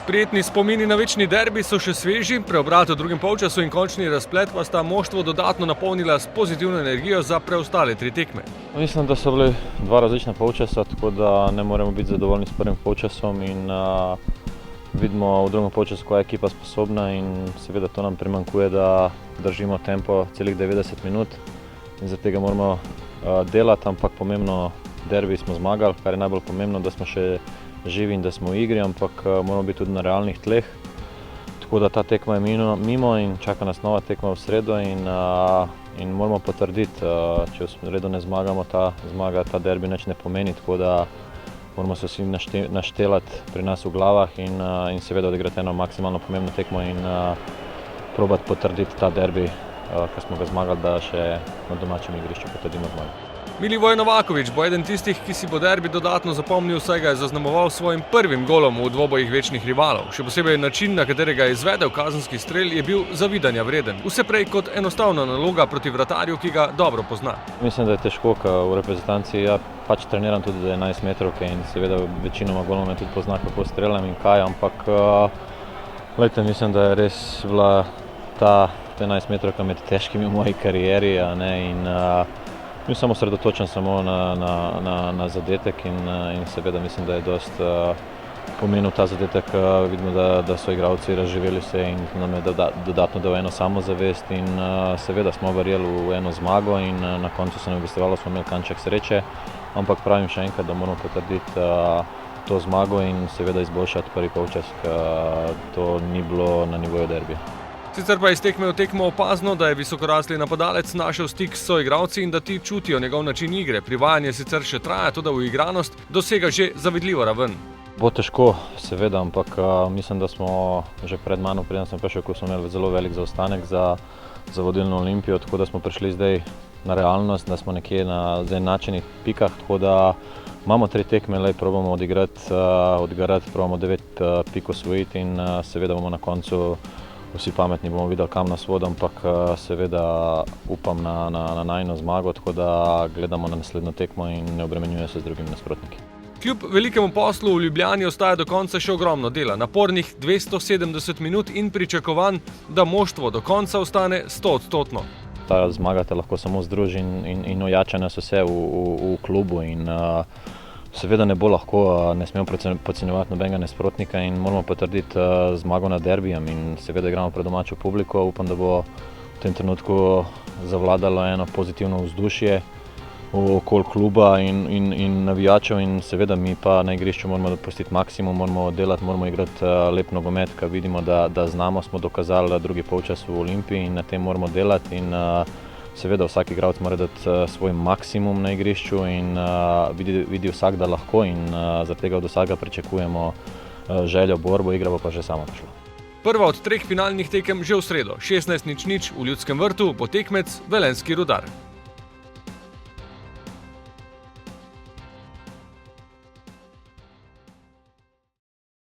Prijetni spomini na večni derbi so še sveži, preobrat v drugem polčasu in končni razplet pa sta moštvo dodatno napolnila s pozitivno energijo za preostale 3 tekme. Mislim, da so bili 2 različna polčasa, tako da ne moremo biti zadovoljni s prvim polčasom in vidimo v drugem polčasu, koja je ekipa sposobna in seveda to nam primanjkuje, da držimo tempo celih 90 minut in zaradi tega moramo delati, ampak pomembno derbi smo zmagali, kar je najbolj pomembno, da smo še živi in da smo v igri, ampak moramo biti tudi na realnih tleh. Tako da ta tekma je mimo in čaka nas nova tekma v sredo in moramo potrditi, če v redu ne zmagamo, ta zmaga, ta derbi nič ne pomeni, tako da moramo se vsi naštelati pri nas v glavah in seveda odigrati eno maksimalno pomembno tekmo in probati potrditi ta derbi, ko smo ga zmagali, da še na domačem igrišču potrdimo zmago. Milivoj Novaković bo eden tistih, ki si bo derbi dodatno zapomnil, saj ga je zaznamoval s svojim prvim golom v dvobojih večnih rivalov. Še posebej način, na katerega je izvedel kazenski strel, je bil zavidanja vreden. Vse prej kot enostavna naloga proti vratarju, ki ga dobro pozna. Mislim, da je težko, ker v reprezentanci ja pač treniram tudi za 11 metrovke in seveda večinoma golom me tudi pozna, kako streljam in kaj, ampak mislim, da je res bila ta 11 metrovka med težkimi v moji karieri in bil sem osredotočen samo na zadetek in seveda mislim, da je dosti pomenil ta zadetek. Vidimo, da so igralci razživeli se in nam je dodatno dal eno samozavest in seveda smo verjeli v eno zmago in na koncu se nam je gostovalo, smo imeli kanček sreče, ampak pravim še enkrat, da moramo potrditi to zmago in seveda izboljšati prvi polčas, ker to ni bilo na nivoju derbija. Sicer pa je iz tekme v tekmo opazno, da je visokorasli napadalec našel stik s soigralci in da ti čutijo njegov način igre. Privajanje sicer še traja, toda uigranost dosega že zavidljivo raven. Bo težko, seveda, ampak mislim, da smo že pred mano, preden sem prišel, ko smo imeli zelo velik zaostanek za vodilno Olimpijo, tako da smo prišli zdaj na realnost, da smo nekje na enačenih pikah, tako da imamo 3 tekme, probamo odigrati, probamo 9 pik osvojiti in seveda bomo na koncu vsi pametni, bomo videli, kam nas vodi, ampak seveda upam na najino zmago, tako da gledamo na naslednjo tekmo in ne obremenjuje se z drugimi nasprotniki. Kljub velikemu poslu v Ljubljani ostaja do konca še ogromno dela, napornih 270 minut in pričakovanj, da moštvo do konca ostane 100-odstotno. Ta zmaga te lahko samo združi in ojača nas vse v klubu in seveda ne bo lahko, ne smemo podcenjevati nobenega nasprotnika in moramo potrditi zmago nad derbijem in seveda igramo pred domačo publiko. Upam, da bo v tem trenutku zavladalo eno pozitivno vzdušje okoli kluba in navijačev in seveda mi pa na igrišču moramo dopustiti maksimum, moramo delati, moramo igrati lep nogomet, ker vidimo, da znamo, smo dokazali drugi polčas v Olimpiji in na tem moramo delati in seveda vsak igralec mora dati svoj maksimum na igrišču in vidi vsak, da lahko in zaradi tega od vsakega pričakujemo željo, borbo, igra bo pa že sama prišla. Prva od 3 finalnih tekem že v sredo, 16:0 v Ljudskem vrtu bo tekmec Velenjski Rudar.